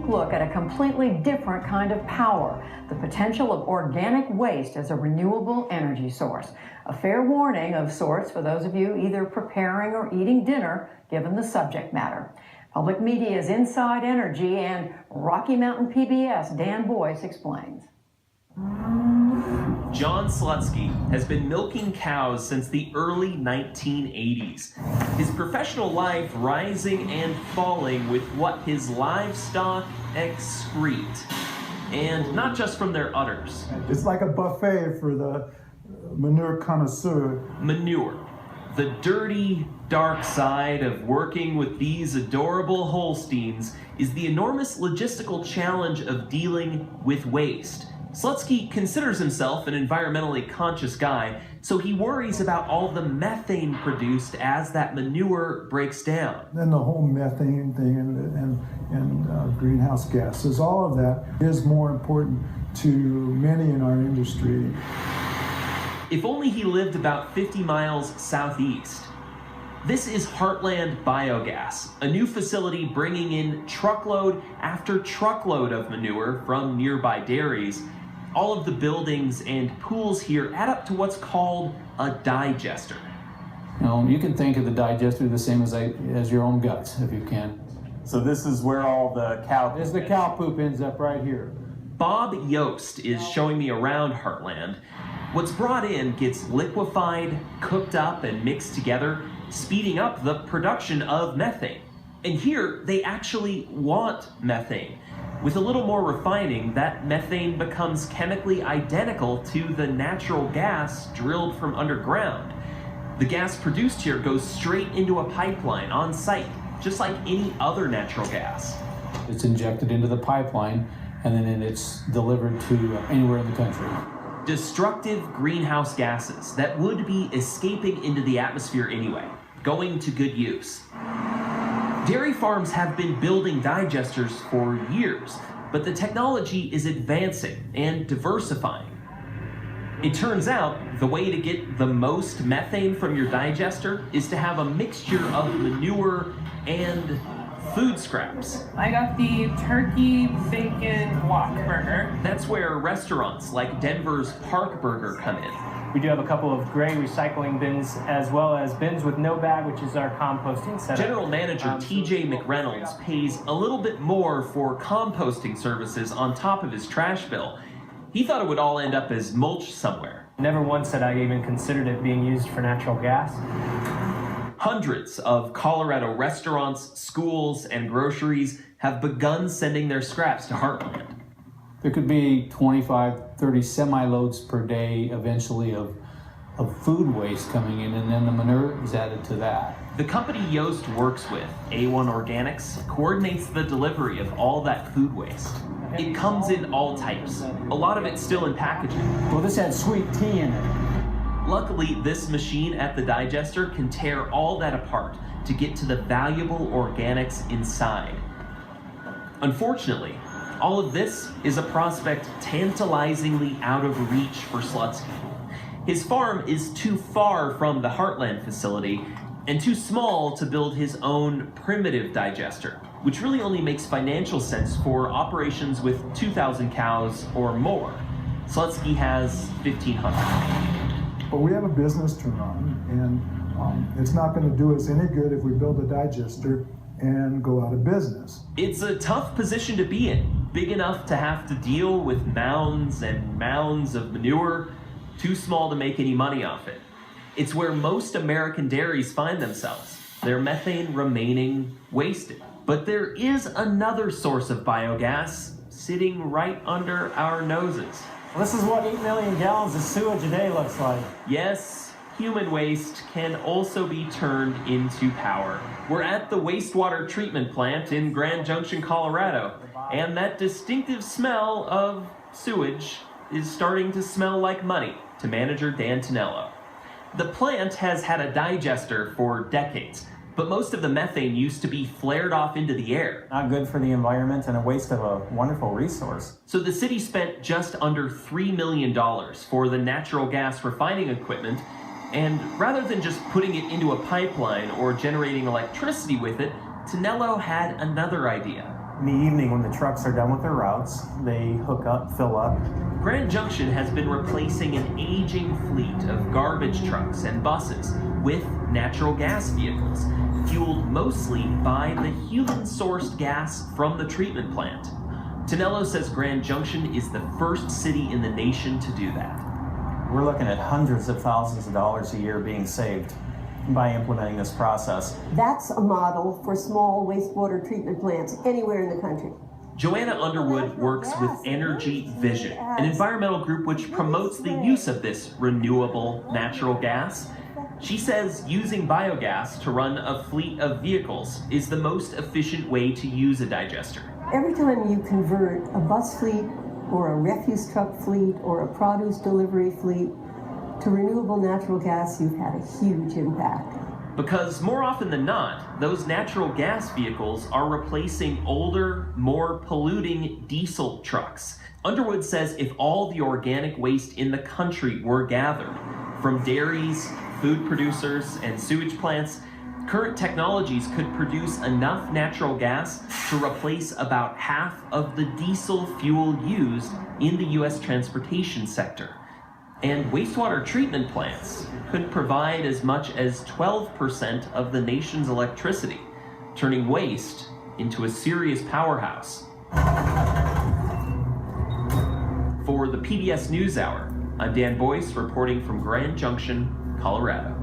unique look at a completely different kind of power, the potential of organic waste as a renewable energy source. A fair warning of sorts for those of you either preparing or eating dinner, given the subject matter. Public Media's Inside Energy and Rocky Mountain PBS Dan Boyce explains. John Slutsky has been milking cows since the early 1980s. His professional life rising and falling with what his livestock excrete. And not just from their udders. It's like a buffet for the manure connoisseur. Manure. The dirty, dark side of working with these adorable Holsteins is the enormous logistical challenge of dealing with waste. Slutsky considers himself an environmentally conscious guy, so he worries about all the methane produced as that manure breaks down. Then the whole methane thing and greenhouse gases, all of that is more important to many in our industry. If only he lived about 50 miles southeast. This is Heartland Biogas, a new facility bringing in truckload after truckload of manure from nearby dairies. All of the buildings and pools here add up to what's called a digester. You can think of the digester the same as your own guts, if you can. So this is where all the cow poop the cow poop ends up right here. Bob Yost is showing me around Heartland. What's brought in gets liquefied, cooked up, and mixed together, speeding up the production of methane. And here, they actually want methane. With a little more refining, that methane becomes chemically identical to the natural gas drilled from underground. The gas produced here goes straight into a pipeline on site, just like any other natural gas. It's injected into the pipeline, and then it's delivered to anywhere in the country. Destructive greenhouse gases that would be escaping into the atmosphere anyway, going to good use. Dairy farms have been building digesters for years, but the technology is advancing and diversifying. It turns out the way to get the most methane from your digester is to have a mixture of manure and food scraps. I got the turkey bacon block burger. That's where restaurants like Denver's Park Burger come in. We do have a couple of gray recycling bins, as well as bins with no bag, which is our composting setup. General Manager TJ McReynolds pays a little bit more for composting services on top of his trash bill. He thought it would all end up as mulch somewhere. Never once had I even considered it being used for natural gas. Hundreds of Colorado restaurants, schools, and groceries have begun sending their scraps to Heartland. There could be 25, 30 semi-loads per day eventually of food waste coming in, and then the manure is added to that. The company Yost works with, A1 Organics, coordinates the delivery of all that food waste. It comes in all types, a lot of it still in packaging. Well, this had sweet tea in it. Luckily, this machine at the digester can tear all that apart to get to the valuable organics inside. Unfortunately, all of this is a prospect tantalizingly out of reach for Slutsky. His farm is too far from the Heartland facility and too small to build his own primitive digester, which really only makes financial sense for operations with 2,000 cows or more. Slutsky has 1,500. But we have a business to run, and it's not going to do us any good if we build a digester and go out of business. It's a tough position to be in, big enough to have to deal with mounds and mounds of manure, too small to make any money off it. It's where most American dairies find themselves, their methane remaining wasted. But there is another source of biogas sitting right under our noses. This is what 8 million gallons of sewage a day looks like. Yes, human waste can also be turned into power. We're at the wastewater treatment plant in Grand Junction, Colorado, and that distinctive smell of sewage is starting to smell like money to manager Dan Tonello. The plant has had a digester for decades, but most of the methane used to be flared off into the air. Not good for the environment and a waste of a wonderful resource. So the city spent just under $3 million for the natural gas refining equipment, and rather than just putting it into a pipeline or generating electricity with it, Tonello had another idea. In the evening, when the trucks are done with their routes, they hook up, fill up. Grand Junction has been replacing an aging fleet of garbage trucks and buses with natural gas vehicles, fueled mostly by the human-sourced gas from the treatment plant. Tonello says Grand Junction is the first city in the nation to do that. We're looking at hundreds of thousands of dollars a year being saved by implementing this process. That's a model for small wastewater treatment plants anywhere in the country. Joanna Underwood works with Energy Vision, an environmental group which promotes the use of this renewable natural gas. She says using biogas to run a fleet of vehicles is the most efficient way to use a digester. Every time you convert a bus fleet or a refuse truck fleet or a produce delivery fleet to renewable natural gas, you've had a huge impact. Because more often than not, those natural gas vehicles are replacing older, more polluting diesel trucks. Underwood says if all the organic waste in the country were gathered from dairies, food producers, and sewage plants, current technologies could produce enough natural gas to replace about half of the diesel fuel used in the U.S. transportation sector. And wastewater treatment plants could provide as much as 12% of the nation's electricity, turning waste into a serious powerhouse. For the PBS NewsHour, I'm Dan Boyce reporting from Grand Junction, Colorado.